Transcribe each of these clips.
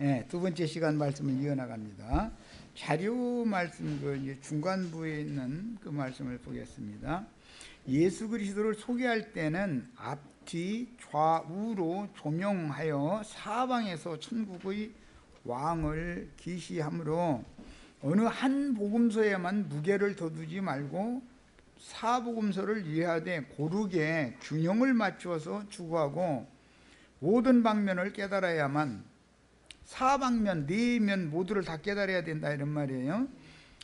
예, 두 번째 시간 말씀을 이어나갑니다. 자료 말씀 이제 중간부에 있는 그 말씀을 보겠습니다. 예수 그리스도를 소개할 때는 앞뒤 좌우로 조명하여 사방에서 천국의 왕을 계시하므로 어느 한 복음서에만 무게를 둬두지 말고 사복음서를 이해하되 고르게 균형을 맞추어서 추구하고 모든 방면을 깨달아야만 사방면, 네면 모두를 다 깨달아야 된다 이런 말이에요.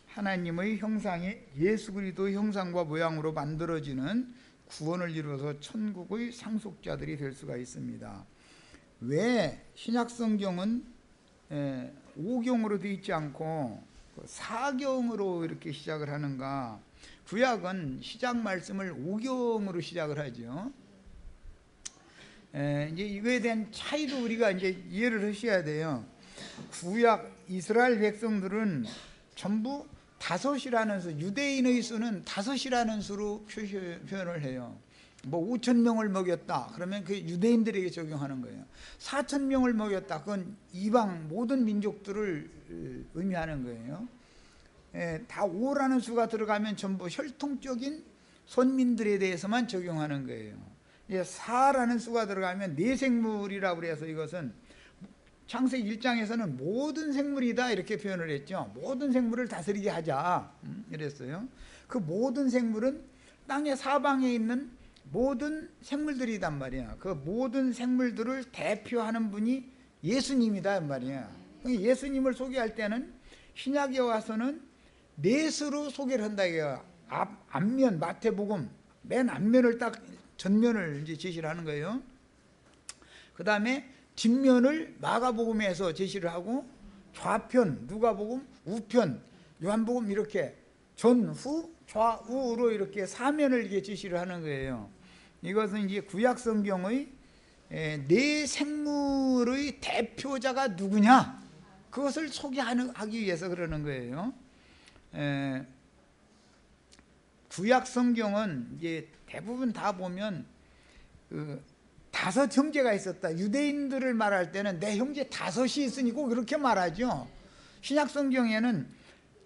하나님의 형상이 예수 그리스도의 형상과 모양으로 만들어지는 구원을 이루어서 천국의 상속자들이 될 수가 있습니다. 왜 신약성경은 오경으로 되어 있지 않고 사경으로 이렇게 시작을 하는가? 구약은 시작 말씀을 오경으로 시작을 하죠. 이제 이거에 대한 차이도 우리가 이제 이해를 하셔야 돼요. 구약 이스라엘 백성들은 전부 다섯이라는 수, 유대인의 수는 다섯이라는 수로 표현을 해요. 뭐 5,000명을 먹였다 그러면 그 유대인들에게 적용하는 거예요. 4,000명을 먹였다 그건 이방 모든 민족들을 의미하는 거예요. 다 5라는 수가 들어가면 전부 혈통적인 선민들에 대해서만 적용하는 거예요. 4라는 수가 들어가면 네 생물이라고 그래서 이것은 창세기 1장에서는 모든 생물이다 이렇게 표현을 했죠. 모든 생물을 다스리게 하자 이랬어요. 그 모든 생물은 땅의 사방에 있는 모든 생물들이단 말이야. 그 모든 생물들을 대표하는 분이 예수님이다 말이야. 예수님을 소개할 때는 신약에 와서는 넷으로 소개를 한다 이거야. 앞면 마태복음 맨 앞면을 딱 전면을 이제 제시를 하는 거예요. 그 다음에 뒷면을 마가복음에서 제시를 하고 좌편 누가복음, 우편 요한복음 이렇게 전후 좌우로 이렇게 사면을 이게 제시를 하는 거예요. 이것은 이제 구약 성경의 네 생물의 대표자가 누구냐 그것을 소개하기 위해서 그러는 거예요. 구약 성경은 이제 대부분 다 보면 그 다섯 형제가 있었다. 유대인들을 말할 때는 내 형제 다섯이 있으니 꼭 그렇게 말하죠. 신약 성경에는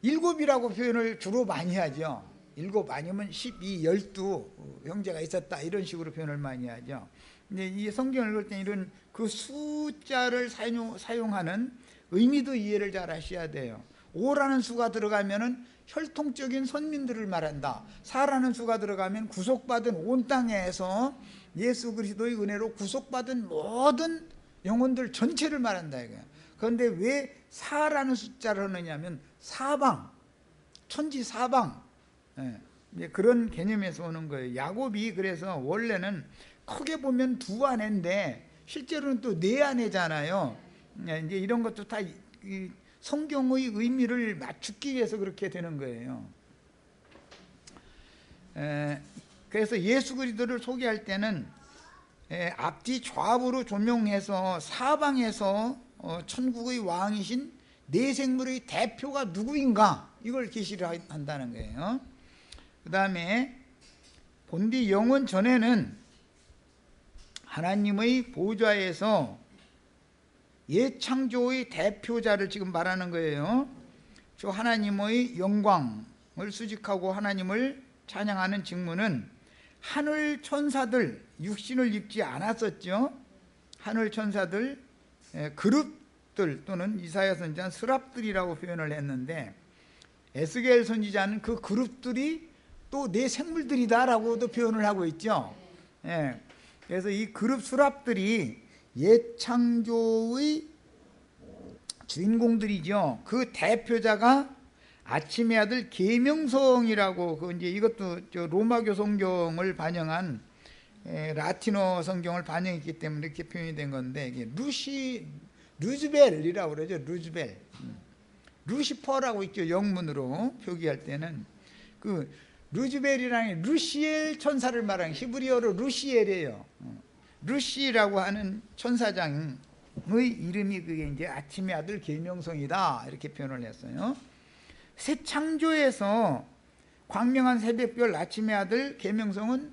7이라고 표현을 주로 많이 하죠. 7 아니면 12, 12 형제가 있었다 이런 식으로 표현을 많이 하죠. 근데 이 성경을 읽을 때 이런 그 숫자를 사용하는 의미도 이해를 잘 하셔야 돼요. 5라는 수가 들어가면은 혈통적인 선민들을 말한다. 4라는 수가 들어가면 구속받은 온 땅에서 예수 그리스도의 은혜로 구속받은 모든 영혼들 전체를 말한다 이거야. 그런데 왜 4라는 숫자를 하느냐면 사방, 천지 사방 그런 개념에서 오는 거예요. 야곱이 그래서 원래는 크게 보면 두 아내인데 실제로는 또 네 아내잖아요. 이제 이런 것도 다 성경의 의미를 맞추기 위해서 그렇게 되는 거예요. 그래서 예수 그리스도를 소개할 때는 앞뒤 좌우로 조명해서 사방에서 천국의 왕이신 네 생물의 대표가 누구인가 이걸 계시를 한다는 거예요. 그 다음에 본디 영원 전에는 하나님의 보좌에서 예창조의 대표자를 지금 말하는 거예요. 저 하나님의 영광을 수직하고 하나님을 찬양하는 직무는 하늘 천사들, 육신을 입지 않았었죠. 하늘 천사들, 그룹들 또는 이사야 선지자는 스랍들이라고 표현을 했는데 에스겔 선지자는 그 그룹들이 또 내 생물들이다라고도 표현을 하고 있죠. 그래서 이 그룹 스랍들이 예창조의 주인공들이죠. 그 대표자가 아침의 아들 계명성이라고 이제 이것도 로마교 성경을 반영한 라틴어 성경을 반영했기 때문에 이렇게 표현이 된 건데 이게 루즈벨이라고 그러죠. 루즈벨, 루시퍼라고 있죠. 영문으로 표기할 때는 그 루즈벨이라는 루시엘 천사를 말하는 히브리어로 루시엘이에요. 루시라고 하는 천사장의 이름이 그게 이제 아침의 아들 계명성이다 이렇게 표현을 했어요. 새 창조에서 광명한 새벽별 아침의 아들 계명성은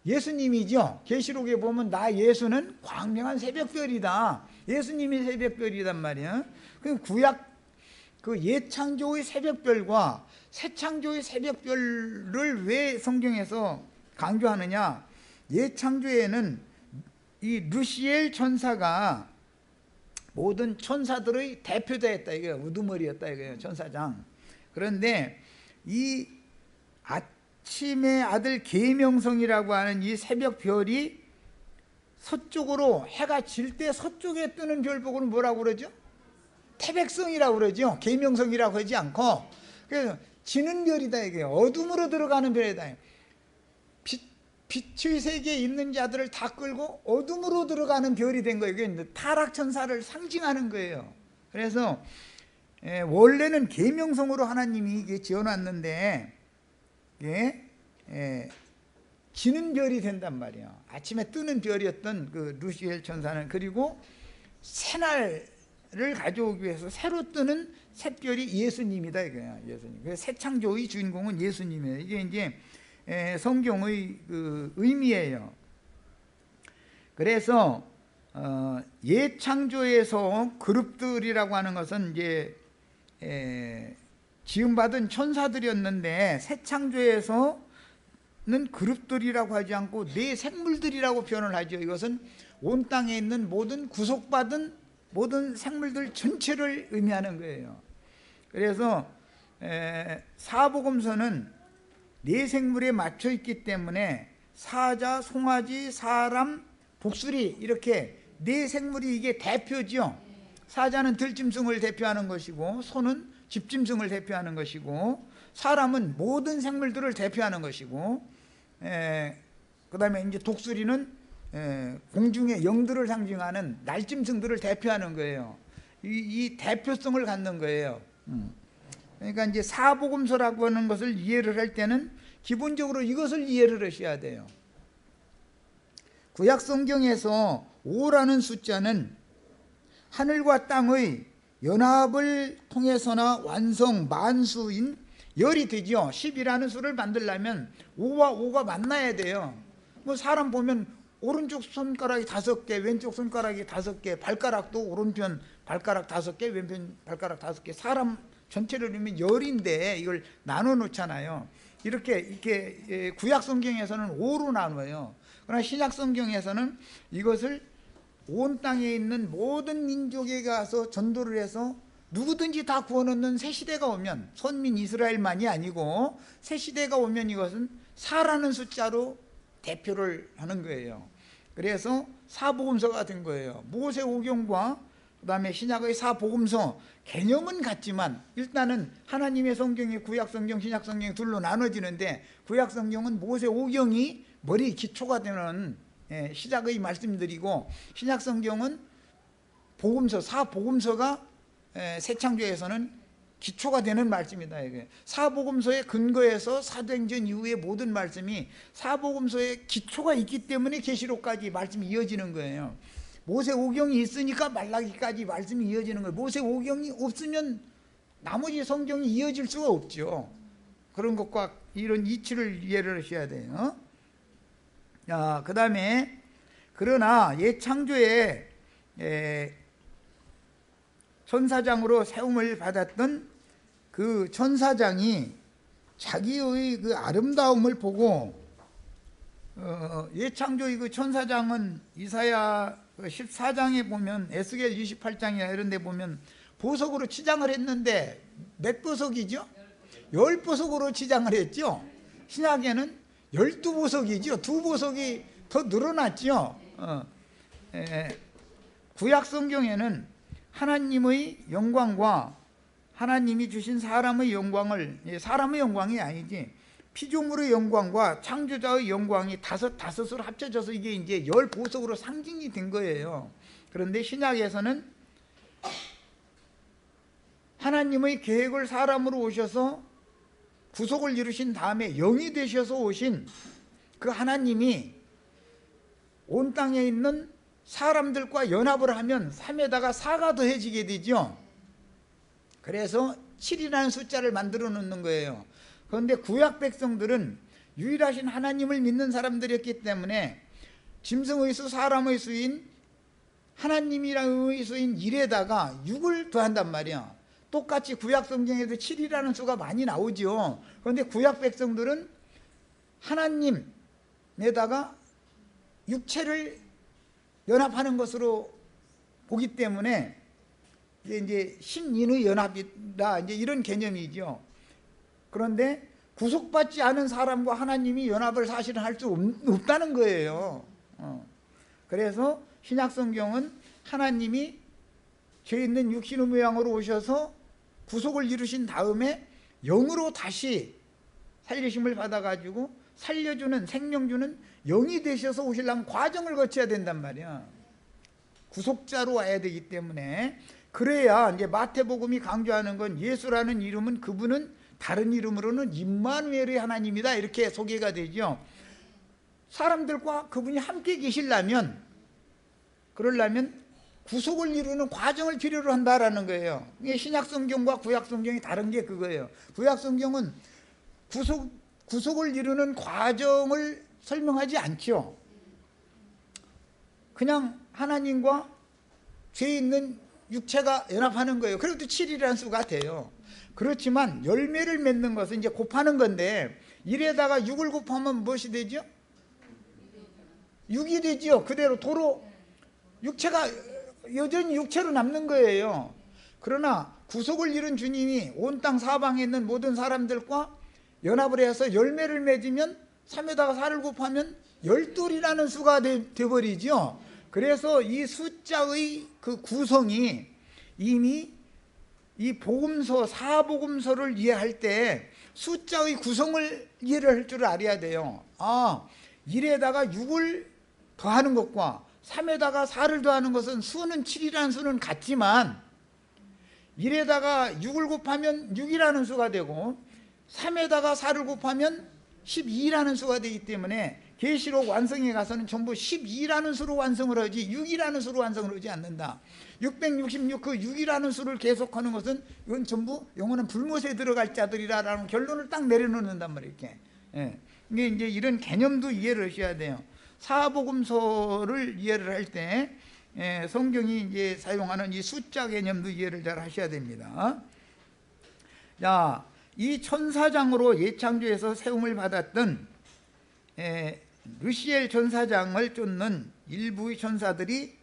예수님이죠. 계시록에 보면 나 예수는 광명한 새벽별이다. 예수님이 새벽별이란 말이야. 그 구약 그 옛창조의 새벽별과 새창조의 새벽별을 왜 성경에서 강조하느냐? 옛창조에는 이 루시엘 천사가 모든 천사들의 대표자였다 이거예요. 우두머리였다 이거예요. 천사장. 그런데 이 아침의 아들 계명성이라고 하는 이 새벽별이 서쪽으로 해가 질 때 서쪽에 뜨는 별 보고는 뭐라고 그러죠? 태백성이라고 그러죠. 계명성이라고 하지 않고. 그래서 지는 별이다 이게요. 어둠으로 들어가는 별이다. 빛의 세계에 있는 자들을 다 끌고 어둠으로 들어가는 별이 된 거예요. 이게 타락천사를 상징하는 거예요. 그래서 원래는 계명성으로 하나님이 이게 지어놨는데 지는 별이 된단 말이에요. 아침에 뜨는 별이었던 그 루시엘 천사는, 그리고 새날을 가져오기 위해서 새로 뜨는 샛별이 예수님이다 이거예요. 예수님. 그래서 새 창조의 주인공은 예수님이에요. 이게 이제 성경의 그 의미예요. 그래서 옛 창조에서 그룹들이라고 하는 것은 이제 지음받은 천사들이었는데 새 창조에서는 그룹들이라고 하지 않고 내 생물들이라고 표현을 하죠. 이것은 온 땅에 있는 모든 구속받은 모든 생물들 전체를 의미하는 거예요. 그래서 사복음서는 네 생물에 맞춰 있기 때문에 사자, 송아지, 사람, 독수리 이렇게 네 생물이 이게 대표죠. 사자는 들짐승을 대표하는 것이고, 소는 집짐승을 대표하는 것이고, 사람은 모든 생물들을 대표하는 것이고, 그 다음에 이제 독수리는 공중의 영들을 상징하는 날짐승들을 대표하는 거예요. 이 대표성을 갖는 거예요. 그러니까 이제 사복음서라고 하는 것을 이해를 할 때는 기본적으로 이것을 이해를 하셔야 돼요. 구약 성경에서 5라는 숫자는 하늘과 땅의 연합을 통해서나 완성 만수인 열이 되죠. 10이라는 수를 만들려면 5와 5가 만나야 돼요. 뭐 사람 보면 오른쪽 손가락이 5개, 왼쪽 손가락이 5개, 발가락도 오른편 발가락 5개, 왼편 발가락 5개, 사람 전체를 넣으면 열인데 이걸 나눠 놓잖아요. 이렇게 구약 성경에서는 5로 나눠요. 그러나 신약 성경에서는 이것을 온 땅에 있는 모든 민족에 가서 전도를 해서 누구든지 다 구원받는 새 시대가 오면, 선민 이스라엘만이 아니고 새 시대가 오면 이것은 4라는 숫자로 대표를 하는 거예요. 그래서 사복음서가 된 거예요. 모세 오경과 그 다음에 신약의 사복음서, 개념은 같지만 일단은 하나님의 성경이 구약 성경, 신약 성경이 둘로 나눠지는데, 구약 성경은 모세 오경이 머리 기초가 되는 시작의 말씀들이고, 신약 성경은 복음서, 사복음서가 새 창조에서는 기초가 되는 말씀이다. 이게 사복음서의 근거에서 사도행전 이후의 모든 말씀이 사복음서의 기초가 있기 때문에 계시록까지 말씀이 이어지는 거예요. 모세 오경이 있으니까 말라기까지 말씀이 이어지는 거예요. 모세 오경이 없으면 나머지 성경이 이어질 수가 없죠. 그런 것과 이런 이치를 이해를 하셔야 돼요. 그 다음에 그러나 옛 창조에 천사장으로 세움을 받았던 그 천사장이 자기의 그 아름다움을 보고, 옛 창조의 그 천사장은 이사야 14장에 보면, 에스겔 28장이나 이런 데 보면 보석으로 치장을 했는데 몇 보석이죠? 10보석으로 치장을 했죠. 신약에는 12보석이죠. 2보석이 더 늘어났죠. 구약 성경에는 하나님의 영광과 하나님이 주신 사람의 영광을, 사람의 영광이 아니지, 피조물의 영광과 창조자의 영광이 다섯으로 합쳐져서 이게 이제 10보석으로 상징이 된 거예요. 그런데 신약에서는 하나님의 계획을 사람으로 오셔서 구속을 이루신 다음에 영이 되셔서 오신 그 하나님이 온 땅에 있는 사람들과 연합을 하면 3에다가 4가 더해지게 되죠. 그래서 7이라는 숫자를 만들어 놓는 거예요. 그런데 구약 백성들은 유일하신 하나님을 믿는 사람들이었기 때문에 짐승의 수, 사람의 수인 하나님이라의 수인 1에다가 6을 더한단 말이야. 똑같이 구약 성경에도 7이라는 수가 많이 나오죠. 그런데 구약 백성들은 하나님에다가 육체를 연합하는 것으로 보기 때문에 이제 신인의 연합이다, 이제 이런 개념이죠. 그런데 구속받지 않은 사람과 하나님이 연합을 사실은 할 수 없다는 거예요. 그래서 신약 성경은 하나님이 죄 있는 육신의 모양으로 오셔서 구속을 이루신 다음에 영으로 다시 살리심을 받아가지고 살려주는, 생명 주는 영이 되셔서 오시려면 과정을 거쳐야 된단 말이야. 구속자로 와야 되기 때문에. 그래야 이제 마태복음이 강조하는 건 예수라는 이름은 그분은 다른 이름으로는 임마누엘의 하나님이다, 이렇게 소개가 되죠. 사람들과 그분이 함께 계시려면, 그러려면 구속을 이루는 과정을 필요로 한다라는 거예요. 이게 신약 성경과 구약 성경이 다른 게 그거예요. 구약 성경은 구속을 이루는 과정을 설명하지 않죠. 그냥 하나님과 죄 있는 육체가 연합하는 거예요. 그래도 7이라는 수가 돼요. 그렇지만 열매를 맺는 것은 이제 곱하는 건데 1에다가 6을 곱하면 무엇이 되죠? 6이 되죠. 그대로 도로 육체가 여전히 육체로 남는 거예요. 그러나 구속을 이룬 주님이 온 땅 사방에 있는 모든 사람들과 연합을 해서 열매를 맺으면 3에다가 4를 곱하면 12이라는 수가 되어버리죠. 그래서 이 숫자의 그 구성이 이미 이 복음서, 사복음서를 이해할 때 숫자의 구성을 이해를 할 줄 알아야 돼요. 1에다가 6을 더하는 것과 3에다가 4를 더하는 것은 수는 7이라는 수는 같지만 1에다가 6을 곱하면 6이라는 수가 되고 3에다가 4를 곱하면 12라는 수가 되기 때문에 계시록 완성에 가서는 전부 12라는 수로 완성을 하지 6이라는 수로 완성을 하지 않는다. 666 그 6이라는 수를 계속하는 것은 이건 전부 영원한 불못에 들어갈 자들이라는 결론을 딱 내려놓는단 말이에요. 이렇게. 이게 이제 이런 개념도 이해를 하셔야 돼요. 사복음서를 이해를 할 때 성경이 이제 사용하는 이 숫자 개념도 이해를 잘 하셔야 됩니다. 자, 이 천사장으로 예창조에서 세움을 받았던 르시엘 천사장을 쫓는 일부의 천사들이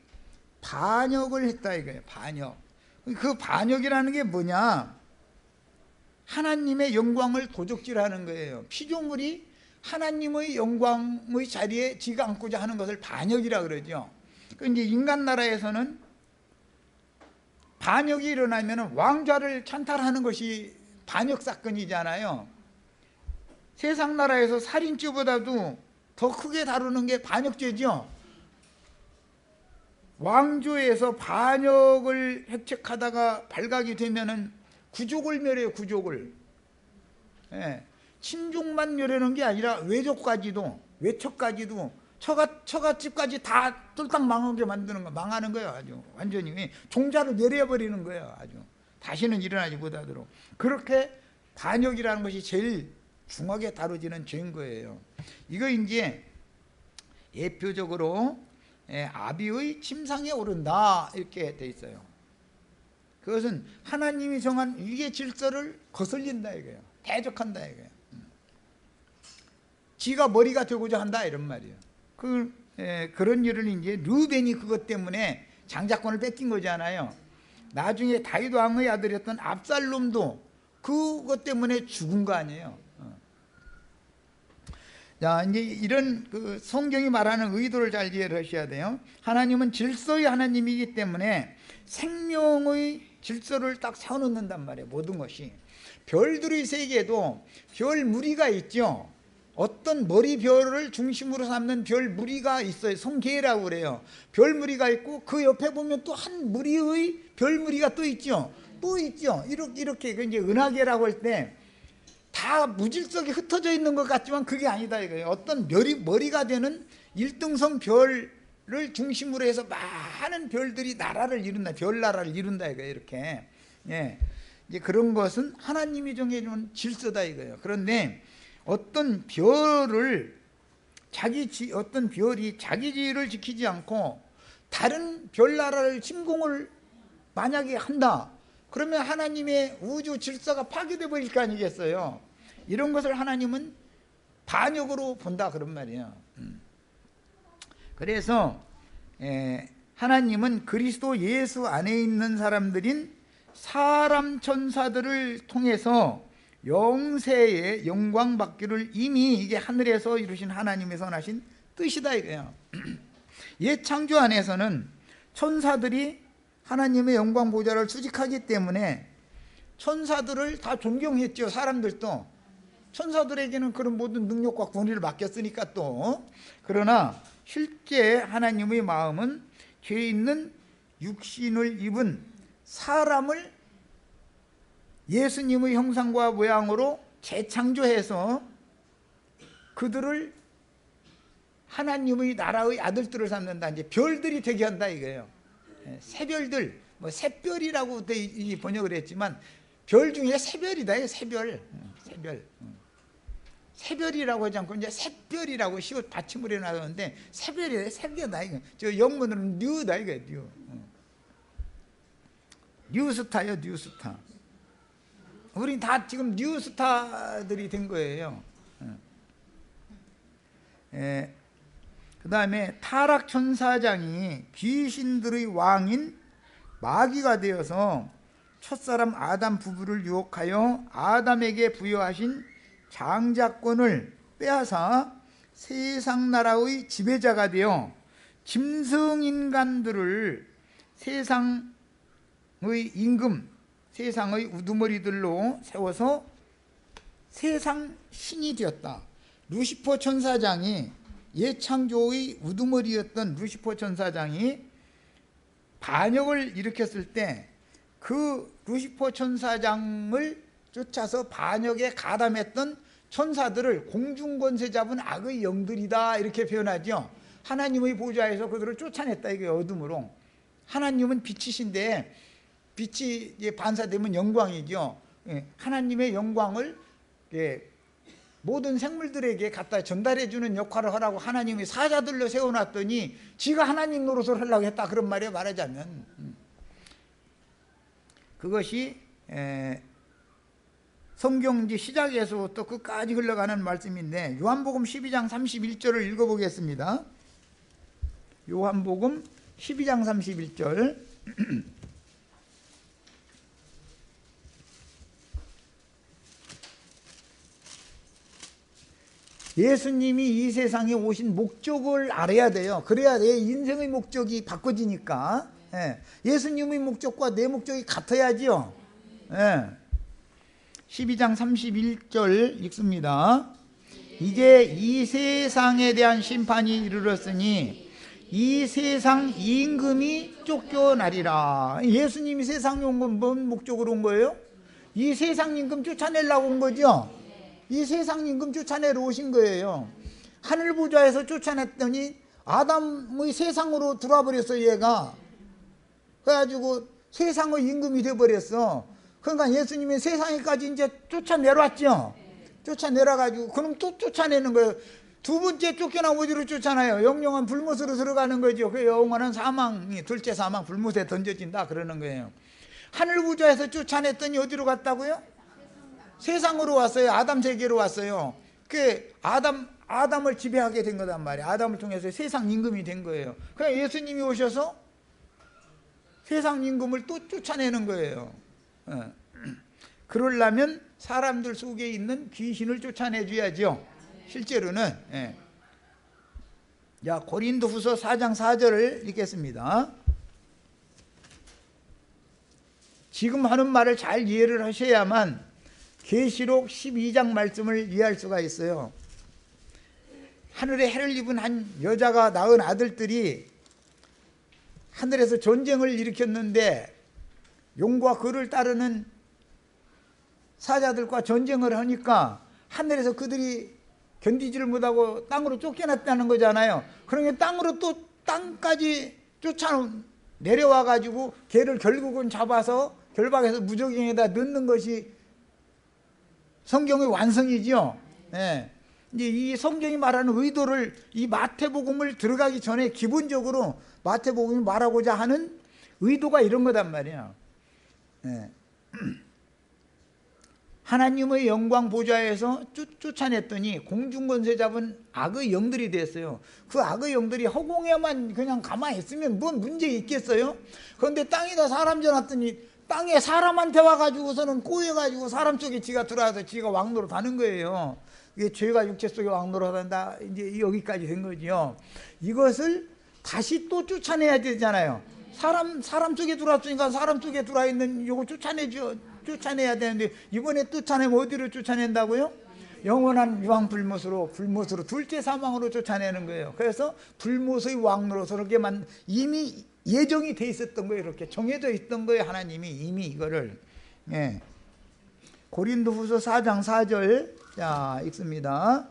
반역을 했다 이거예요. 반역. 그 반역이라는 게 뭐냐? 하나님의 영광을 도적질하는 거예요. 피조물이 하나님의 영광의 자리에 지가 앉고자 하는 것을 반역이라 그러죠. 이제 인간 나라에서는 반역이 일어나면 왕좌를 찬탈하는 것이 반역 사건이잖아요. 세상 나라에서 살인죄보다도 더 크게 다루는 게 반역죄죠. 왕조에서 반역을 획책하다가 발각이 되면은 구족을 멸해요. 구족을. 친족만 멸하는 게 아니라 외족까지도, 외척까지도, 처갓집까지 다 뚫딱 망하게 만드는 거, 망하는 거예요. 아주 완전히 종자를 멸해버리는 거예요. 아주 다시는 일어나지 못하도록. 그렇게 반역이라는 것이 제일 중하게 다뤄지는 죄인 거예요. 이거 이제 예표적으로 아비의 침상에 오른다 이렇게 돼 있어요. 그것은 하나님이 정한 위계 질서를 거슬린다 이거예요. 대적한다 이거예요. 지가 머리가 되고자 한다 이런 말이에요. 그런 일을 이제 르벤이 그것 때문에 장자권을 뺏긴 거잖아요. 나중에 다윗 왕의 아들이었던 압살롬도 그것 때문에 죽은 거 아니에요. 자, 이제 이런 그 성경이 말하는 의도를 잘 이해를 하셔야 돼요. 하나님은 질서의 하나님이기 때문에 생명의 질서를 딱 세워놓는단 말이에요. 모든 것이. 별들의 세계에도 별 무리가 있죠. 어떤 머리별을 중심으로 삼는 별 무리가 있어요. 성계라고 그래요. 별 무리가 있고 그 옆에 보면 또 한 무리의 별 무리가 또 있죠. 또 있죠. 이렇게 이제 은하계라고 할 때 다 무질서하게 흩어져 있는 것 같지만 그게 아니다 이거예요. 어떤 머리가 되는 일등성 별을 중심으로 해서 많은 별들이 나라를 이룬다. 별나라를 이룬다 이거예요. 이렇게. 이제 그런 것은 하나님이 정해준 질서다 이거예요. 그런데 어떤 별을 어떤 별이 자기 지위를 지키지 않고 다른 별나라를 침공을 만약에 한다, 그러면 하나님의 우주 질서가 파괴돼 버릴 거 아니겠어요. 이런 것을 하나님은 반역으로 본다 그런 말이에요. 그래서 하나님은 그리스도 예수 안에 있는 사람들인 사람 천사들을 통해서 영세의 영광 받기를 이미 이게 하늘에서 이루신 하나님의 선하신 뜻이다 이거예요. 옛 창조 안에서는 천사들이 하나님의 영광 보좌를 수직하기 때문에 천사들을 다 존경했죠. 사람들도 천사들에게는 그런 모든 능력과 권위를 맡겼으니까 또. 그러나 실제 하나님의 마음은 죄 있는 육신을 입은 사람을 예수님의 형상과 모양으로 재창조해서 그들을 하나님의 나라의 아들들을 삼는다. 이제 별들이 되게 한다 이거예요. 새별들, 뭐 새별이라고 번역을 했지만 별 중에 새별이다. 새별. 새별이라고 하지 않고 이제 샛별이라고 시옷 받침을 해놨는데 새별이래. 새별이다 이거. 저 영문으로는 뉴다 이거예요. 뉴. 뉴스타요, 뉴스타. 우린 다 지금 뉴스타들이 된 거예요. 그 다음에 타락천사장이 귀신들의 왕인 마귀가 되어서 첫사람 아담 부부를 유혹하여 아담에게 부여하신 장자권을 빼앗아 세상 나라의 지배자가 되어 짐승인간들을 세상의 임금, 세상의 우두머리들로 세워서 세상 신이 되었다. 루시퍼 천사장이 예창조의 우두머리였던 루시퍼 천사장이 반역을 일으켰을 때 그 루시퍼 천사장을 쫓아서 반역에 가담했던 천사들을 공중권세 잡은 악의 영들이다 이렇게 표현하죠. 하나님의 보좌에서 그들을 쫓아냈다 이게 어둠으로. 하나님은 빛이신데 빛이 반사되면 영광이죠. 하나님의 영광을 모든 생물들에게 갖다 전달해 주는 역할을 하라고 하나님이 사자들로 세워놨더니 지가 하나님 노릇을 하려고 했다 그런 말이에요. 말하자면 그것이 성경지 시작에서부터 끝까지 흘러가는 말씀인데 요한복음 12장 31절을 읽어보겠습니다. 요한복음 12장 31절 예수님이 이 세상에 오신 목적을 알아야 돼요. 그래야 내 인생의 목적이 바꿔지니까. 예수님의 목적과 내 목적이 같아야지요. 12장 31절 읽습니다. 이제 이 세상에 대한 심판이 이르렀으니 이 세상 임금이 쫓겨나리라. 예수님이 세상에 온 건 뭔 목적으로 온 거예요? 이 세상 임금 쫓아내려고 온 거죠. 이 세상 임금 쫓아내러 오신 거예요. 하늘 보좌에서 쫓아냈더니 아담의 세상으로 들어와 버렸어 얘가. 그래가지고 세상의 임금이 돼버렸어. 그러니까 예수님이 세상에까지 이제 쫓아내려왔죠. 쫓아내려가지고 그럼 또 쫓아내는 거예요. 두 번째 쫓겨나면 어디로 쫓아나요? 영영한 불못으로 들어가는 거죠. 그 영원한 사망이 둘째 사망 불못에 던져진다 그러는 거예요. 하늘 보좌에서 쫓아냈더니 어디로 갔다고요? 세상으로 왔어요. 아담 세계로 왔어요. 그 아담을 지배하게 된 거단 말이에요. 아담을 통해서 세상 임금이 된 거예요. 그냥 예수님이 오셔서 세상 임금을 또 쫓아내는 거예요. 그러려면 사람들 속에 있는 귀신을 쫓아내줘야죠. 실제로는. 자, 고린도후서 4장 4절을 읽겠습니다. 지금 하는 말을 잘 이해를 하셔야만 계시록 12장 말씀을 이해할 수가 있어요. 하늘에 해를 입은 한 여자가 낳은 아들들이 하늘에서 전쟁을 일으켰는데 용과 그를 따르는 사자들과 전쟁을 하니까 하늘에서 그들이 견디지를 못하고 땅으로 쫓겨났다는 거잖아요. 그러니까 땅으로 또 땅까지 쫓아 내려와 가지고 걔를 결국은 잡아서 결박해서 무저갱에다 넣는 것이 성경의 완성이죠. 예. 이제 이 성경이 말하는 의도를, 이 마태복음을 들어가기 전에 기본적으로 마태복음이 말하고자 하는 의도가 이런 거단 말이야. 예. 하나님의 영광 보좌에서 쫓아냈더니 공중권세 잡은 악의 영들이 됐어요. 그 악의 영들이 허공에만 그냥 가만히 있으면 뭔 문제 있겠어요? 그런데 땅에다 사람 지어놨더니 땅에 사람한테 와가지고서는 꼬여가지고 사람 속에 지가 들어와서 지가 왕노릇 하는 거예요. 이게 죄가 육체 속에 왕노릇 한다. 이제 여기까지 된 거지요. 이것을 다시 또 쫓아내야 되잖아요. 사람 속에 들어왔으니까 사람 속에 들어와 있는 요거 쫓아내야 되는데, 이번에 쫓아내면 어디로 쫓아낸다고요? 영원한 유황 불못으로 둘째 사망으로 쫓아내는 거예요. 그래서 불못의 왕노릇으로 이미 예정이 돼 있었던 거예요. 이렇게 정해져 있던 거예요. 하나님이 이미 이거를. 예. 고린도후서 4장 4절 자 읽습니다.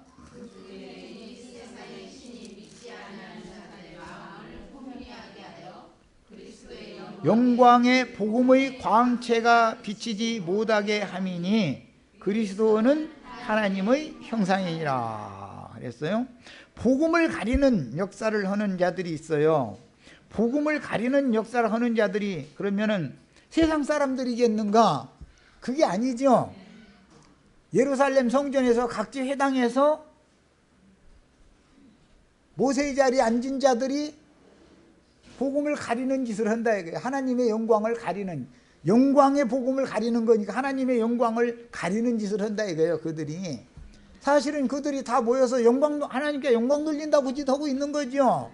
영광의 복음의 광채가 비치지 못하게 함이니 그리스도는 하나님의 형상이니라 그랬어요. 복음을 가리는 역사를 하는 자들이 있어요. 복음을 가리는 역사를 하는 자들이 그러면은 세상 사람들이겠는가? 그게 아니죠. 예루살렘 성전에서 각지 회당에서 모세의 자리에 앉은 자들이 복음을 가리는 짓을 한다 이거예요. 하나님의 영광을 가리는, 영광의 복음을 가리는 거니까 하나님의 영광을 가리는 짓을 한다 이거예요. 그들이 사실은 그들이 다 모여서 하나님께 영광 돌린다고 짓하고 있는 거죠.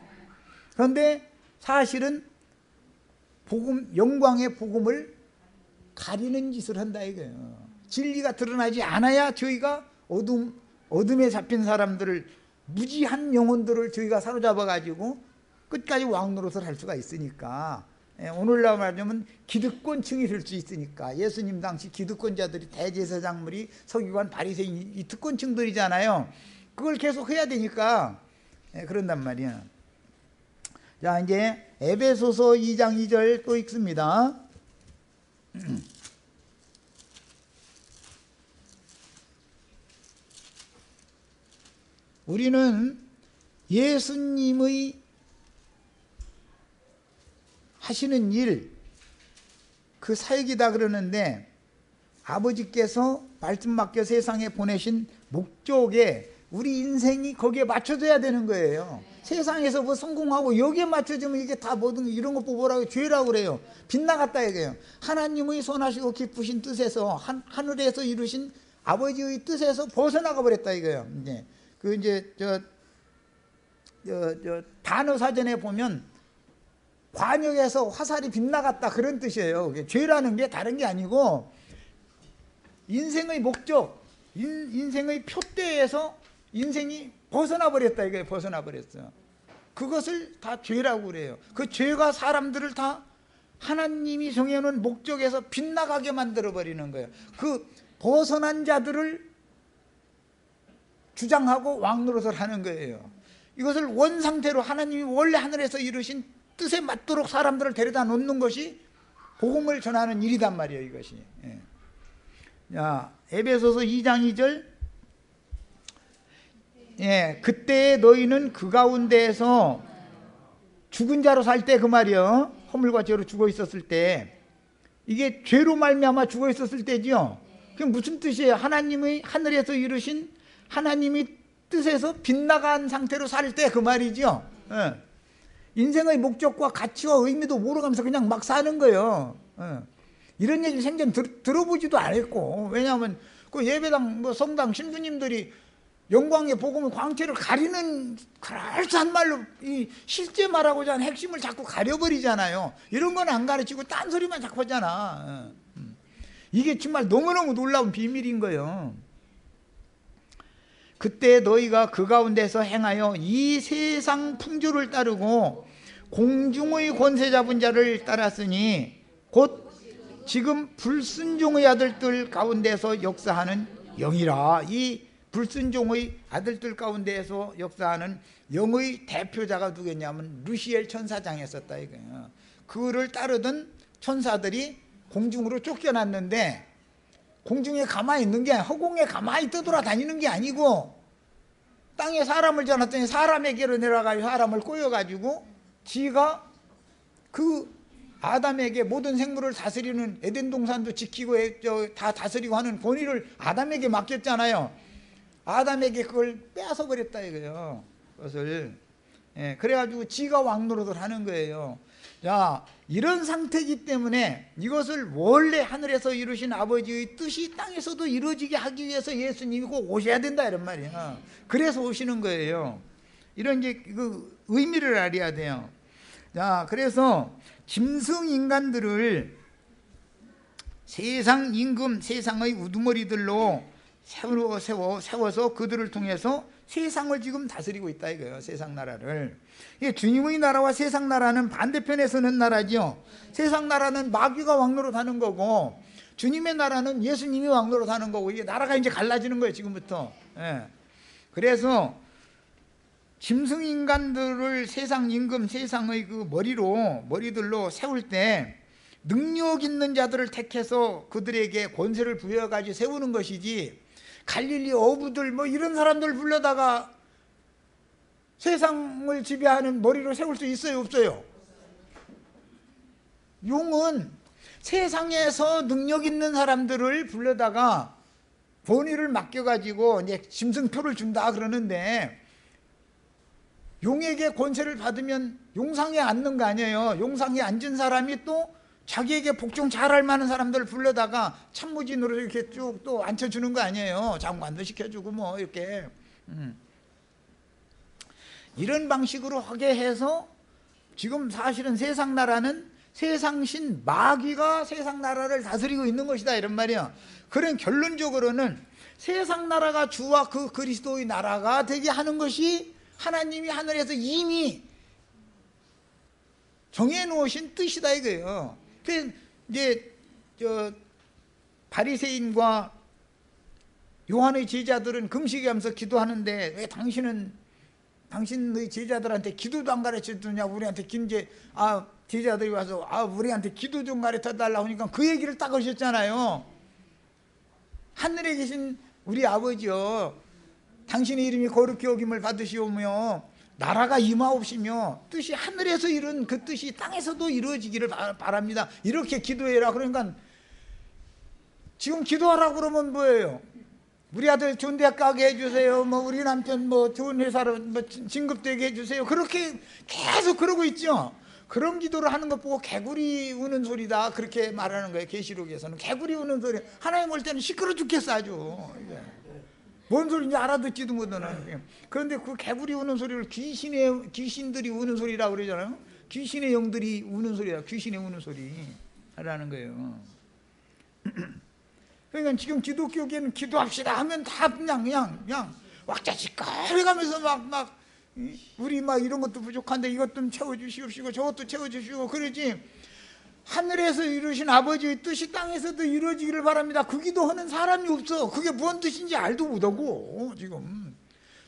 그런데 사실은 영광의 복음을 가리는 짓을 한다 이거예요. 진리가 드러나지 않아야 저희가 어둠에 잡힌 사람들을, 무지한 영혼들을 저희가 사로잡아 가지고 끝까지 왕노릇을 할 수가 있으니까, 오늘날 말하자면 기득권층이 될 수 있으니까. 예수님 당시 기득권자들이 대제사장물이 서기관 바리새인 이 특권층들이잖아요. 그걸 계속 해야 되니까 그런단 말이야. 자, 이제 에베소서 2장 2절 또 읽습니다. 우리는 예수님의 하시는 일, 그 사역이다 그러는데, 아버지께서 말씀 맡겨 세상에 보내신 목적에 우리 인생이 거기에 맞춰져야 되는 거예요. 세상에서 뭐 성공하고 여기에 맞춰지면 이게 다 모든 이런 거 뽑으라고 죄라고 그래요. 빗나갔다 이거예요. 하나님의 선하시고 기쁘신 뜻에서 하늘에서 이루신 아버지의 뜻에서 벗어나가 버렸다 이거예요. 이제 단어 사전에 보면 관역에서 화살이 빗나갔다 그런 뜻이에요. 죄라는 게 다른 게 아니고 인생의 목적, 인생의 표대에서 인생이 벗어나 버렸다 이거예요. 벗어나 버렸어요. 그것을 다 죄라고 그래요. 그 죄가 사람들을 다 하나님이 정해놓은 목적에서 빗나가게 만들어 버리는 거예요. 그 벗어난 자들을 주장하고 왕노릇을 하는 거예요. 이것을 원상태로 하나님이 원래 하늘에서 이루신 뜻에 맞도록 사람들을 데려다 놓는 것이 복음을 전하는 일이단 말이에요. 이것이. 자, 에베소서 2장 2절. 그때 너희는 그 가운데에서 죽은 자로 살 때, 그 말이요. 허물과 죄로 죽어 있었을 때, 이게 죄로 말미암아 죽어 있었을 때지요. 그게 무슨 뜻이에요? 하나님의 하늘에서 이루신 하나님이 뜻에서 빗나간 상태로 살 때 그 말이죠. 인생의 목적과 가치와 의미도 모르면서 그냥 막 사는 거예요. 이런 얘기 생전 들어보지도 않았고, 왜냐하면 그 예배당 성당 신부님들이 영광의 복음의 광채를 가리는 그럴싸한 말로 이 실제 말하고자 하는 핵심을 자꾸 가려버리잖아요. 이런 건 안 가르치고 딴소리만 자꾸 하잖아. 이게 정말 너무너무 놀라운 비밀인 거예요. 그때 너희가 그 가운데서 행하여 이 세상 풍조를 따르고 공중의 권세 잡은 자를 따랐으니 곧 지금 불순종의 아들들 가운데서 역사하는 영이라. 이 불순종의 아들들 가운데에서 역사하는 영의 대표자가 누구냐면 루시엘 천사장이었었다 이거예요. 그를 따르던 천사들이 공중으로 쫓겨났는데 공중에 가만히 있는 게 허공에 가만히 떠돌아다니는 게 아니고 땅에 사람을 지어놨더니 사람에게로 내려가지고 사람을 꼬여가지고 지가 그 아담에게 모든 생물을 다스리는 에덴 동산도 지키고 다 다스리고 하는 권위를 아담에게 맡겼잖아요. 아담에게 그걸 빼앗아 버렸다 이거예요. 그것을. 그래가지고 지가 왕노릇을 하는 거예요. 자, 이런 상태이기 때문에 이것을 원래 하늘에서 이루신 아버지의 뜻이 땅에서도 이루어지게 하기 위해서 예수님이 꼭 오셔야 된다 이런 말이야. 그래서 오시는 거예요. 이런 이제 그 의미를 알아야 돼요. 자, 그래서 짐승 인간들을 세상 임금, 세상의 우두머리들로 세워서 그들을 통해서 세상을 지금 다스리고 있다 이거예요. 세상 나라를. 이게 주님의 나라와 세상 나라는 반대편에 서는 나라죠. 세상 나라는 마귀가 왕노릇 하는 거고 주님의 나라는 예수님이 왕노릇 하는 거고 이게 나라가 이제 갈라지는 거예요. 지금부터. 그래서 짐승 인간들을 세상 임금, 세상의 그 머리들로 세울 때 능력 있는 자들을 택해서 그들에게 권세를 부여가지고 세우는 것이지 갈릴리 어부들 뭐 이런 사람들 불러다가 세상을 지배하는 머리로 세울 수 있어요, 없어요? 용은 세상에서 능력 있는 사람들을 불러다가 권위를 맡겨가지고 이제 짐승표를 준다 그러는데 용에게 권세를 받으면 용상에 앉는 거 아니에요. 용상에 앉은 사람이 또 자기에게 복종 잘할 만한 사람들을 불러다가 참모진으로 이렇게 쭉 또 앉혀주는 거 아니에요. 장관도 시켜주고 뭐 이렇게 이런 방식으로 하게 해서 지금 사실은 세상 나라는 세상신 마귀가 세상 나라를 다스리고 있는 것이다 이런 말이야. 그런 결론적으로는 세상 나라가 주와 그 그리스도의 나라가 되게 하는 것이 하나님이 하늘에서 이미 정해놓으신 뜻이다 이거예요. 그 이제 바리새인과 요한의 제자들은 금식하면서 기도하는데 왜 당신의 제자들한테 기도도 안 가르쳐주냐 우리한테 제자들이 와서 우리한테 기도 좀 가르쳐 달라고 하니까 그 얘기를 딱 하셨잖아요. 하늘에 계신 우리 아버지요, 당신의 이름이 거룩히 여김을 받으시오며 나라가 임하옵시며 뜻이 하늘에서 이룬 그 뜻이 땅에서도 이루어지기를 바랍니다. 이렇게 기도해라. 그러니까 지금 기도하라고 그러면 뭐예요? 우리 아들 좋은 대학 가게 해주세요. 뭐 우리 남편 뭐 좋은 회사로 뭐 진급되게 해주세요. 그렇게 계속 그러고 있죠. 그런 기도를 하는 것 보고 개구리 우는 소리다 그렇게 말하는 거예요. 계시록에서는 개구리 우는 소리. 하나님 올 때는 시끄러 죽겠어 아주. 뭔 소리인지 알아듣지도 못하는. 그런데 그 개구리 우는 소리를 귀신들이 우는 소리라고 그러잖아요. 귀신의 영들이 우는 소리라. 귀신의 우는 소리라는 거예요. 그러니까 지금 기독교계는 기도합시다 하면 다 그냥 왁자지껄해가면서 막 우리 막 이런 것도 부족한데 이것 좀 채워주시옵시고 저것도 채워주시고 그러지. 하늘에서 이루신 아버지의 뜻이 땅에서도 이루어지기를 바랍니다. 그 기도하는 사람이 없어. 그게 무슨 뜻인지 알도 못하고 지금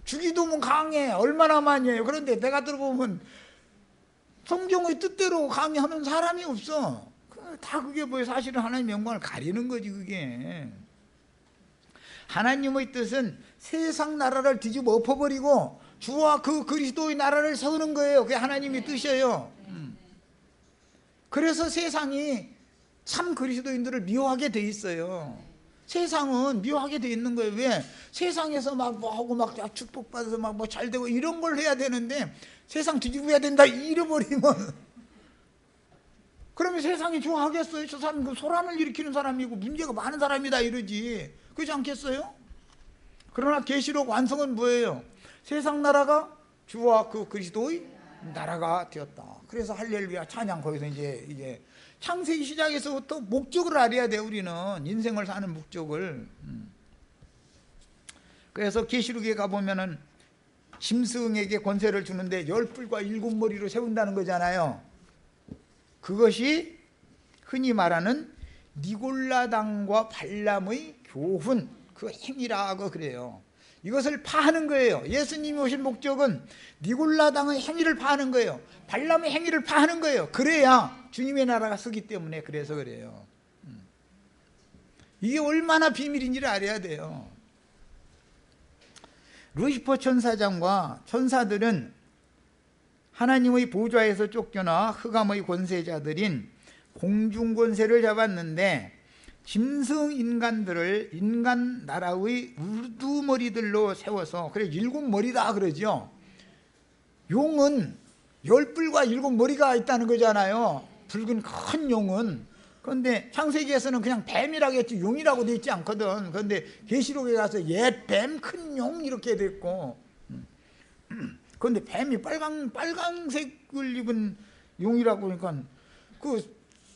주기도면 강해 얼마나 많이 해요. 그런데 내가 들어보면 성경의 뜻대로 강의하는 사람이 없어. 다 그게 뭐예요? 사실은 하나님의 영광을 가리는 거지. 그게 하나님의 뜻은 세상 나라를 뒤집어 엎어버리고 주와 그 그리스도의 나라를 세우는 거예요. 그게 하나님의 뜻이에요. 그래서 세상이 참 그리스도인들을 미워하게 돼 있어요. 세상은 미워하게 돼 있는 거예요. 왜? 세상에서 막 뭐 하고 막 축복받아서 막 뭐 잘 되고 이런 걸 해야 되는데 세상 뒤집어야 된다 잃어버리면 그러면 세상이 좋아하겠어요? 저 사람 그 소란을 일으키는 사람이고 문제가 많은 사람이다 이러지. 그렇지 않겠어요? 그러나 계시록 완성은 뭐예요? 세상 나라가 주와 그 그리스도의 나라가 되었다. 그래서 할렐루야 찬양. 거기서 이제 창세기 시작에서부터 목적을 알아야 돼. 우리는 인생을 사는 목적을. 그래서 계시록에 가보면은 짐승에게 권세를 주는데 10뿔과 7머리로 세운다는 거잖아요. 그것이 흔히 말하는 니골라당과 발람의 교훈, 그 행위라고 그래요. 이것을 파하는 거예요. 예수님이 오신 목적은 니골라당의 행위를 파하는 거예요. 발람의 행위를 파하는 거예요. 그래야 주님의 나라가 서기 때문에. 그래서 그래요. 이게 얼마나 비밀인지를 알아야 돼요. 루시퍼 천사장과 천사들은 하나님의 보좌에서 쫓겨나 흑암의 권세자들인 공중 권세를 잡았는데, 짐승 인간들을 인간 나라의 우두머리들로 세워서, 그래 7머리다 그러죠. 용은 10뿔과 7머리가 있다는 거잖아요. 붉은 큰 용은. 그런데 창세기에서는 그냥 뱀이라고 했지 용이라고 돼 있지 않거든. 그런데 계시록에 가서 옛 뱀, 큰 용 이렇게 돼 있고, 그런데 뱀이 빨강색을 입은 용이라고 하니까, 그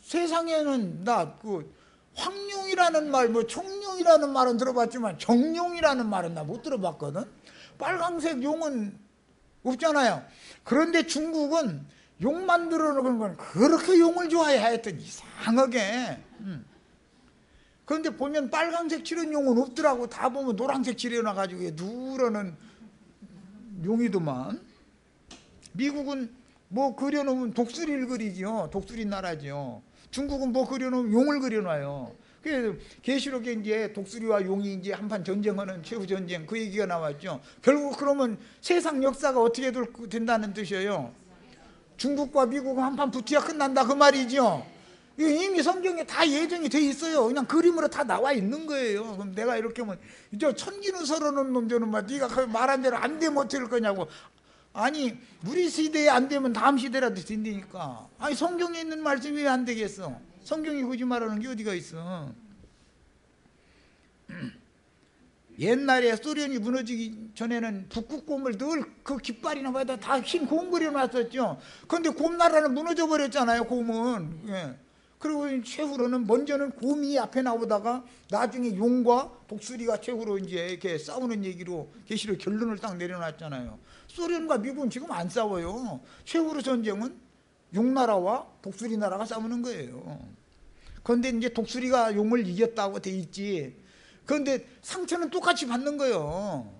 세상에는 나 그 황룡이라는 말, 뭐 청룡이라는 말은 들어봤지만 정룡이라는 말은 나 못 들어봤거든. 빨강색 용은 없잖아요. 그런데 중국은 용 만들어 놓은 건 그렇게 용을 좋아해 하여튼 이상하게. 그런데 보면 빨강색 칠한 용은 없더라고. 다 보면 노란색 칠해놔가지고 누러는 용이더만. 미국은 뭐 그려놓으면 독수리를 그리죠. 독수리 나라죠. 중국은 뭐 그려놓으면 용을 그려놔요. 그래서 계시록에 이제 독수리와 용이 이제 한판 전쟁하는 최후 전쟁, 그 얘기가 나왔죠. 결국 그러면 세상 역사가 어떻게 된다는 뜻이에요. 중국과 미국은 한판 붙어야 끝난다 그 말이죠. 이거 이미 성경에 다 예정이 돼 있어요. 그냥 그림으로 다 나와 있는 거예요. 그럼 내가 이렇게 하면 저 천기는 서러는 놈 저는 막 네가 그 말한 대로 안 되면 어쩔 거냐고. 아니 우리 시대에 안 되면 다음 시대라도 된다니까. 아니 성경에 있는 말씀이 왜 안 되겠어? 성경이 거짓말하는 게 어디가 있어? 옛날에 소련이 무너지기 전에는 북극곰을 늘 그 깃발이나 뭐다 다 흰 곰 그려놨었죠. 그런데 곰나라는 무너져 버렸잖아요. 곰은. 예. 그리고 최후로는 먼저는 곰이 앞에 나오다가 나중에 용과 독수리가 최후로 이제 이렇게 싸우는 얘기로 계시록 결론을 딱 내려놨잖아요. 소련과 미국은 지금 안 싸워요. 최후로 전쟁은 용나라와 독수리 나라가 싸우는 거예요. 그런데 이제 독수리가 용을 이겼다고 돼 있지. 그런데 상처는 똑같이 받는 거예요.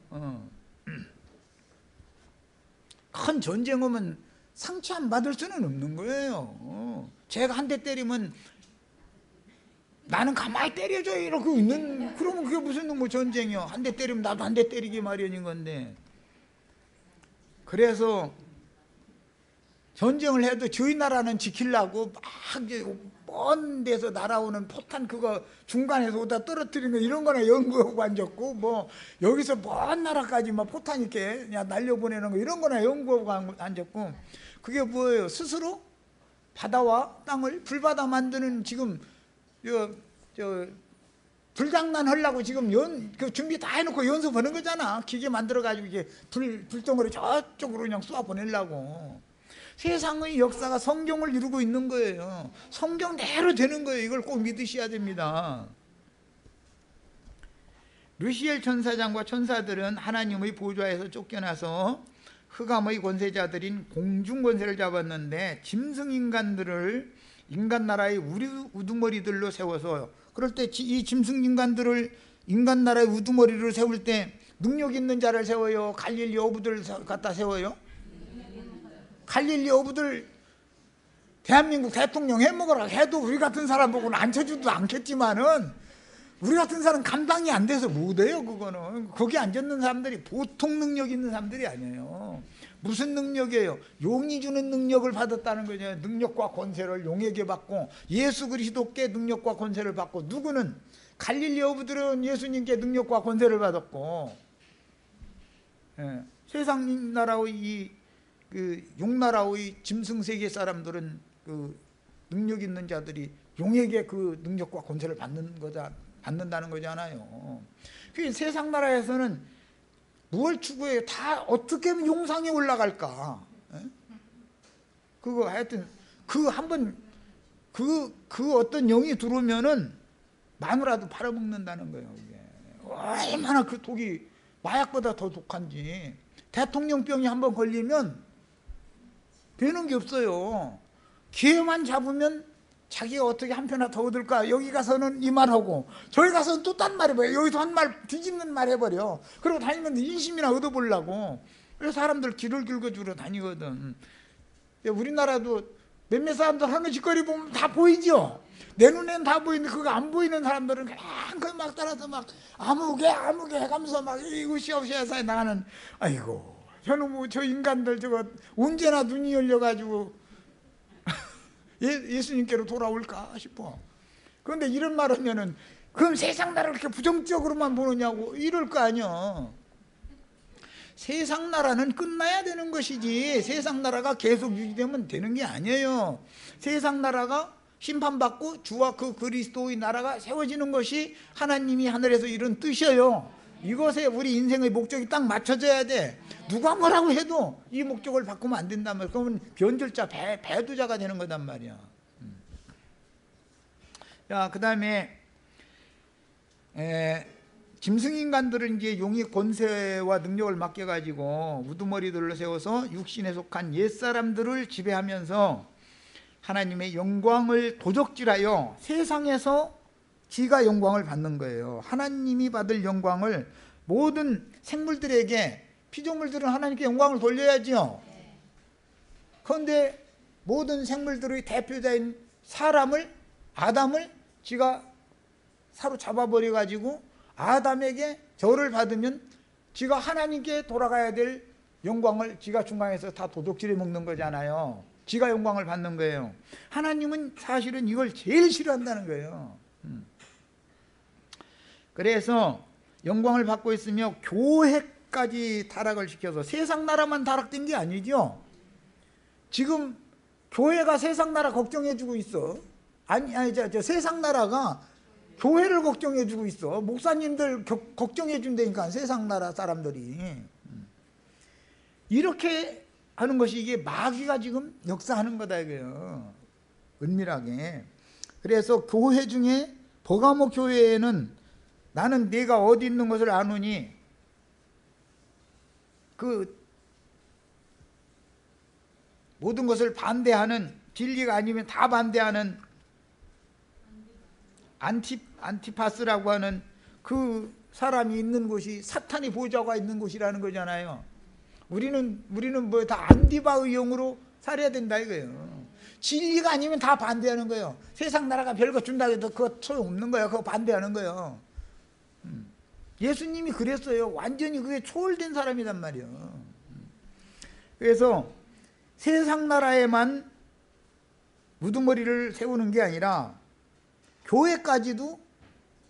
큰 전쟁 오면 상처 안 받을 수는 없는 거예요. 제가 한 대 때리면 나는 가만히 때려줘 이러고 있는, 그러면 그게 무슨 뭐 전쟁이요. 한 대 때리면 나도 한 대 때리기 마련인 건데. 그래서 전쟁을 해도 저희 나라는 지키려고 막 먼 데서 날아오는 포탄 그거 중간에서 오다 떨어뜨리는 거 이런 거나 연구하고 앉았고, 뭐 여기서 먼 나라까지 막 포탄 이렇게 그냥 날려보내는 거 이런 거나 연구하고 앉았고, 그게 뭐예요? 스스로 바다와 땅을 불바다 만드는 지금 불장난 하려고 지금 그 준비 다 해놓고 연습하는 거잖아. 기계 만들어가지고 이게 불덩어리 저쪽으로 그냥 쏘아 보내려고. 세상의 역사가 성경을 이루고 있는 거예요. 성경대로 되는 거예요. 이걸 꼭 믿으셔야 됩니다. 루시엘 천사장과 천사들은 하나님의 보좌에서 쫓겨나서 흑암의 권세자들인 공중 권세를 잡았는데, 짐승 인간들을 인간 나라의 우두머리들로 세워서, 그럴 때 이 짐승 인간들을 인간 나라의 우두머리를 세울 때 능력 있는 자를 세워요? 갈릴리 어부들 갖다 세워요? 갈릴리 어부들 대한민국 대통령 해먹으라 해도 우리 같은 사람 보고는 앉혀주지도 않겠지만은, 우리 같은 사람 감당이 안 돼서 못해요. 그거는 거기 앉았는 사람들이 보통 능력 있는 사람들이 아니에요. 무슨 능력이에요? 용이 주는 능력을 받았다는 거죠. 능력과 권세를 용에게 받고, 예수 그리스도께 능력과 권세를 받고, 누구는 갈릴리 어부들은 예수님께 능력과 권세를 받았고, 세상 나라의 그 용나라의 짐승 세계 사람들은 그 능력 있는 자들이 용에게 그 능력과 권세를 받는다는 거잖아요. 그 세상 나라에서는 무엇을 추구해요? 다 어떻게 하면 용상에 올라갈까? 그거 하여튼 그 한번 그 어떤 영이 들어오면은 마누라도 팔아먹는다는 거예요. 이게 얼마나 그 독이 마약보다 더 독한지. 대통령병이 한번 걸리면 되는 게 없어요. 기회만 잡으면 자기가 어떻게 한 편 더 얻을까, 여기 가서는 이 말하고 저기 가서는 또 딴 말 해버려. 여기서 한 말 뒤집는 말 해버려. 그러고 다니면 인심이나 얻어보려고. 그래서 사람들 길을 긁어주러 다니거든. 우리나라도 몇몇 사람들 하는 짓거리 보면 다 보이죠. 내 눈엔 다 보이는데 그거 안 보이는 사람들은 그냥 막 따라서 막 아무개 해가면서 막 이것이 해서 나는 아이고 저는 뭐 저 인간들 저거 언제나 눈이 열려가지고 예수님께로 돌아올까 싶어. 그런데 이런 말 하면은 그럼 세상 나라를 그렇게 부정적으로만 보느냐고 이럴 거 아니야. 세상 나라는 끝나야 되는 것이지 세상 나라가 계속 유지되면 되는 게 아니에요. 세상 나라가 심판받고 주와 그 그리스도의 나라가 세워지는 것이 하나님이 하늘에서 이룬 뜻이에요. 이것에 우리 인생의 목적이 딱 맞춰져야 돼. 누가 뭐라고 해도 이 목적을 바꾸면 안 된단 말이야. 그러면 변절자, 배두자가 되는 거단 말이야. 자, 그 다음에 짐승인간들은 이제 용의 권세와 능력을 맡겨가지고 우두머리들을 세워서 육신에 속한 옛사람들을 지배하면서 하나님의 영광을 도적질하여 세상에서 지가 영광을 받는 거예요. 하나님이 받을 영광을 모든 생물들에게, 피조물들은 하나님께 영광을 돌려야죠. 그런데 모든 생물들의 대표자인 사람을, 아담을 지가 사로잡아 버려가지고 아담에게 절을 받으면 지가 하나님께 돌아가야 될 영광을 지가 중간에서 다 도둑질해 먹는 거잖아요. 지가 영광을 받는 거예요. 하나님은 사실은 이걸 제일 싫어한다는 거예요. 그래서 영광을 받고 있으며 교회까지 타락을 시켜서 세상 나라만 타락된 게 아니죠. 지금 교회가 세상 나라 걱정해주고 있어. 저 세상 나라가 교회를 걱정해주고 있어. 목사님들 걱정해준다니까 세상 나라 사람들이. 이렇게 하는 것이 이게 마귀가 지금 역사하는 거다 이거예요. 은밀하게. 그래서 교회 중에 버가모 교회에는 나는 네가 어디 있는 것을 아노니 그 모든 것을 반대하는, 진리가 아니면 다 반대하는 안티파스라고 하는 그 사람이 있는 곳이 사탄의 보좌가 있는 곳이라는 거잖아요. 우리는 뭐 다 안디바의 영으로 살아야 된다 이거예요. 진리가 아니면 다 반대하는 거예요. 세상 나라가 별거 준다 해도 그거 소용없는 거예요. 그거 반대하는 거예요. 예수님이 그랬어요. 완전히 그게 초월된 사람이란 말이에요. 그래서 세상 나라에만 우두머리를 세우는 게 아니라 교회까지도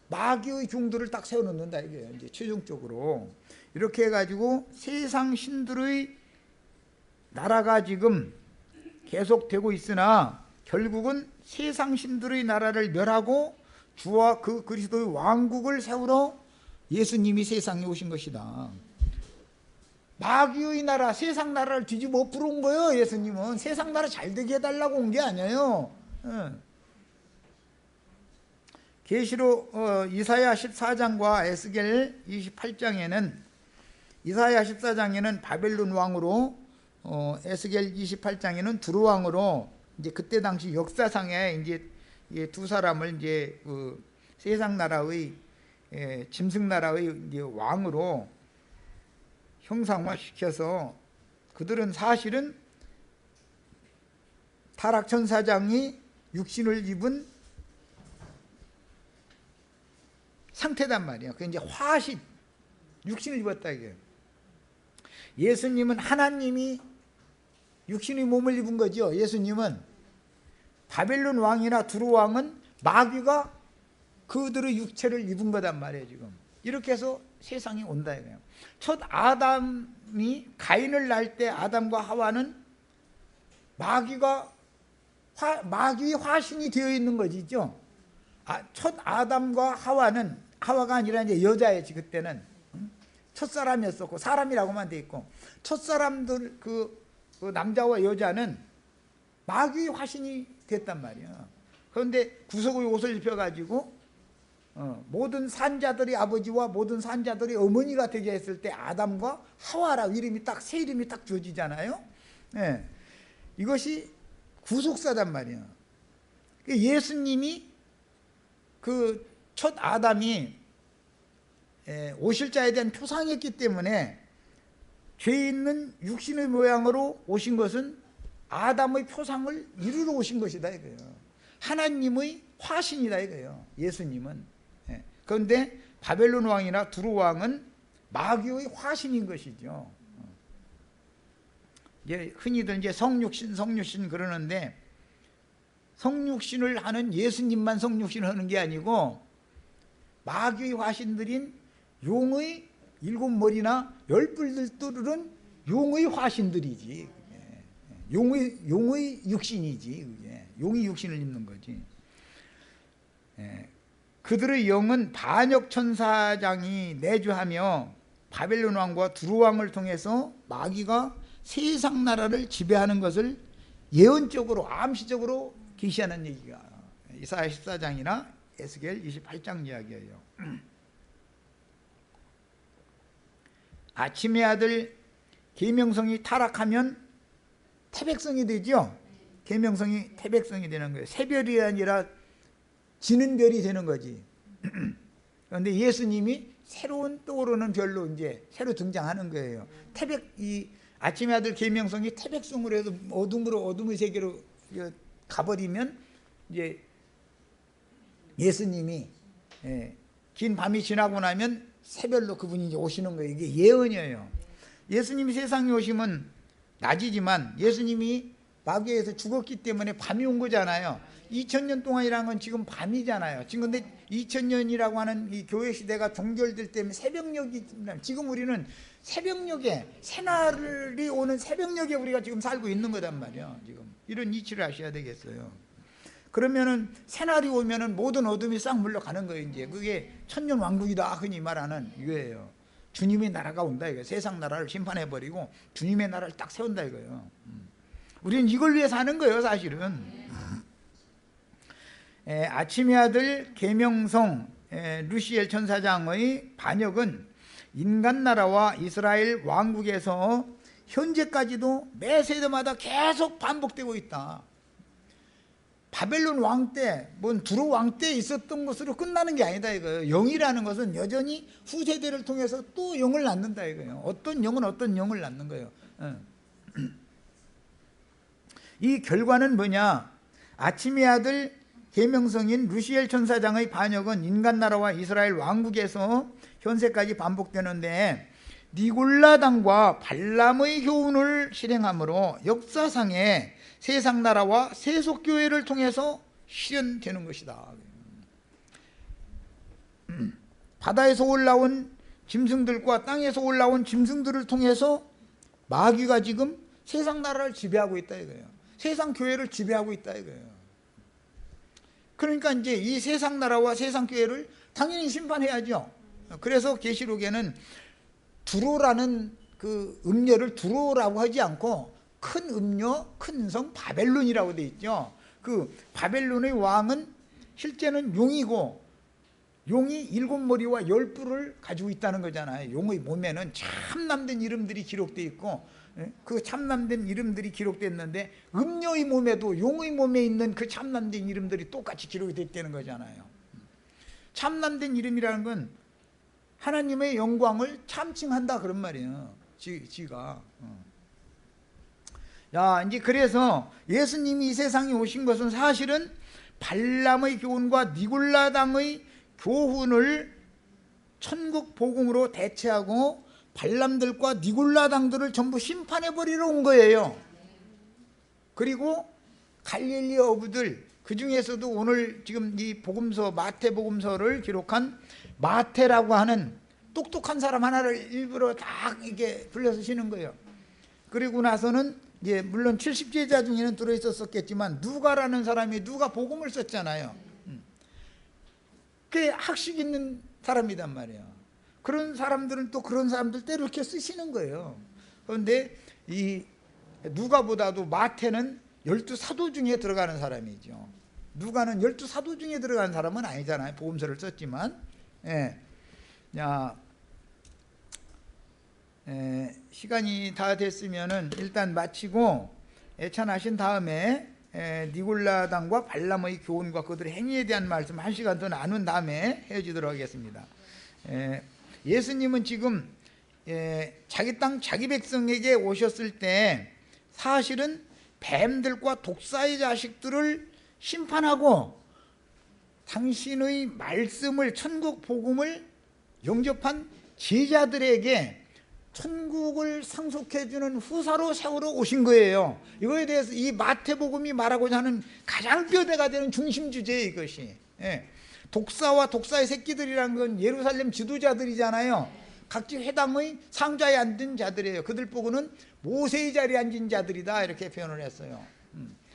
마귀의 종들을 딱 세워놓는다 이게요. 이제 최종적으로 이렇게 해가지고 세상 신들의 나라가 지금 계속되고 있으나 결국은 세상 신들의 나라를 멸하고 주와 그 그리스도의 왕국을 세우러 예수님이 세상에 오신 것이다. 마귀의 나라, 세상 나라를 뒤집어 엎으러 온 거예요. 예수님은 세상 나라 잘 되게 해달라고 온 게 아니에요. 계시록 이사야 14장과 에스겔 28장에는 이사야 14장에는 바벨론 왕으로 에스겔 28장에는 두루 왕으로 이제 그때 당시 역사상에 이제 두 사람을 이제 그 세상 나라의 짐승 나라의 이제 왕으로 형상화시켜서 그들은 사실은 타락천사장이 육신을 입은 상태단 말이야. 그 이제 화신, 육신을 입었다 이게. 예수님은 하나님이 육신의 몸을 입은 거죠. 예수님은 바벨론 왕이나 두루 왕은 마귀가 그들의 육체를 입은 거단 말이에요. 지금 이렇게 해서 세상이 온다 이거예요. 첫 아담이 가인을 낳을 때 아담과 하와는 마귀의 화신이 되어 있는 거지죠. 첫 아담과 하와는 하와가 아니라 이제 여자였지 그때는. 첫 사람이었었고 사람이라고만 돼 있고 첫 사람들 그 남자와 여자는 마귀의 화신이 됐단 말이야. 그런데 구속의 옷을 입혀가지고 모든 산자들의 아버지와 모든 산자들의 어머니가 되게 했을 때 아담과 하와라 이름이 딱 새 이름이 딱 주어지잖아요. 네. 이것이 구속사단 말이야. 예수님이 그 첫 아담이 오실 자에 대한 표상이었기 때문에 죄 있는 육신의 모양으로 오신 것은 아담의 표상을 이루러 오신 것이다 이거예요. 하나님의 화신이다 이거예요. 예수님은. 예. 그런데 바벨론 왕이나 두로 왕은 마귀의 화신인 것이죠. 이제 흔히들 이제 성육신 그러는데, 성육신을 하는 예수님만 성육신을 하는 게 아니고 마귀의 화신들인 용의 7머리나 10뿔들 뚫은 용의 화신들이지. 용의 육신이지. 그게. 용의 육신을 입는 거지. 그들의 영은 반역 천사장이 내주하며 바벨론 왕과 두로 왕을 통해서 마귀가 세상 나라를 지배하는 것을 예언적으로 암시적으로 계시하는 얘기가 이사야 14장이나 에스겔 28장 이야기예요. 아침의 아들 계명성이 타락하면 태백성이 되죠. 계명성이 태백성이 되는 거예요. 새별이 아니라 지는 별이 되는 거지. 그런데 예수님이 새로운 떠오르는 별로 이제 새로 등장하는 거예요. 이 아침의 아들 계명성이 태백성으로 해서 어둠의 세계로 가버리면 이제 예수님이 긴 밤이 지나고 나면 새별로 그분이 이제 오시는 거예요. 이게 예언이에요. 예수님이 세상에 오시면 낮이지만 예수님이 마귀에서 죽었기 때문에 밤이 온 거잖아요. 2000년 동안이라는 건 지금 밤이잖아요. 지금 근데 2000년이라고 하는 이 교회 시대가 종결될 때문에 새벽녘이, 지금 우리는 새벽녘에, 새날이 오는 새벽녘에 우리가 지금 살고 있는 거단 말이에요. 지금 이런 이치를 아셔야 되겠어요. 그러면은 새날이 오면은 모든 어둠이 싹 물러가는 거예요. 이제 그게 천년왕국이다 흔히 말하는 이거예요. 주님의 나라가 온다 이거예요. 세상 나라를 심판해버리고 주님의 나라를 딱 세운다 이거예요. 우리는 이걸 위해 사는 거예요 사실은. 아침의 아들 계명성 루시엘 천사장의 반역은 인간 나라와 이스라엘 왕국에서 현재까지도 매 세대마다 계속 반복되고 있다. 바벨론 왕 때, 두로 왕 때 있었던 것으로 끝나는 게 아니다 이거예요. 영이라는 것은 여전히 후세대를 통해서 또 영을 낳는다 이거예요. 어떤 영은 어떤 영을 낳는 거예요. 이 결과는 뭐냐? 아침의 아들 계명성인 루시엘 천사장의 반역은 인간 나라와 이스라엘 왕국에서 현세까지 반복되는데, 니골라당과 발람의 교훈을 실행함으로 역사상에 세상 나라와 세속교회를 통해서 실현되는 것이다. 바다에서 올라온 짐승들과 땅에서 올라온 짐승들을 통해서 마귀가 지금 세상 나라를 지배하고 있다 이거예요. 세상 교회를 지배하고 있다 이거예요. 그러니까 이제 이 세상 나라와 세상 교회를 당연히 심판해야죠. 그래서 계시록에는 두로라는 그 음녀를 두로라고 하지 않고 큰 음녀, 큰 성 바벨론이라고 되어 있죠. 그 바벨론의 왕은 실제는 용이고, 용이 7머리와 10뿔을 가지고 있다는 거잖아요. 용의 몸에는 참남된 이름들이 기록되어 있고, 그 참남된 이름들이 기록됐는데 음녀의 몸에도 용의 몸에 있는 그 참남된 이름들이 똑같이 기록이 됐다는 거잖아요. 참남된 이름이라는 건 하나님의 영광을 참칭한다 그런 말이에요. 지가. 야, 이제 그래서 예수님이 이 세상에 오신 것은 사실은 발람의 교훈과 니골라당의 교훈을 천국 복음으로 대체하고 발람들과 니골라당들을 전부 심판해버리러 온 거예요. 그리고 갈릴리 어부들, 그 중에서도 오늘 지금 이 복음서, 마태복음서를 기록한 마태라고 하는 똑똑한 사람 하나를 일부러 딱 이렇게 불러서 쉬는 거예요. 그리고 나서는 이제 물론 70제자 중에는 들어있었겠지만 누가라는 사람이 누가 복음을 썼잖아요. 그게 학식 있는 사람이단 말이에요. 그런 사람들은 또 그런 사람들 때로 이렇게 쓰시는 거예요. 그런데 이 누가보다도 마태는 12사도 중에 들어가는 사람이죠. 누가는 12사도 중에 들어가는 사람은 아니잖아요. 복음서를 썼지만. 시간이 다 됐으면은 일단 마치고 애찬하신 다음에 니골라당과 발람의 교훈과 그들의 행위에 대한 말씀 1시간 더 나눈 다음에 헤어지도록 하겠습니다. 예수님은 지금 자기 땅 자기 백성에게 오셨을 때 사실은 뱀들과 독사의 자식들을 심판하고 당신의 말씀을, 천국 복음을 영접한 제자들에게 천국을 상속해주는 후사로 세우러 오신 거예요. 이거에 대해서 이 마태복음이 말하고자 하는 가장 뼈대가 되는 중심 주제예요, 이것이. 예. 독사와 독사의 새끼들이란 건 예루살렘 지도자들이잖아요. 각지 회당의 상좌에 앉은 자들이에요. 그들 보고는 모세의 자리에 앉은 자들이다, 이렇게 표현을 했어요.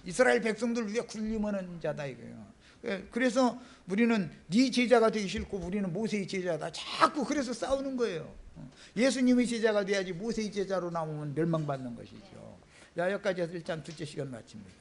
이스라엘 백성들 위에 군림하는 자다, 이거예요. 그래서 우리는 네 제자가 되기 싫고 우리는 모세의 제자다, 자꾸 그래서 싸우는 거예요. 예수님의 제자가 돼야지 모세의 제자로 나오면 멸망받는 것이죠. 자, 여기까지 해서 일단 둘째 시간 마칩니다.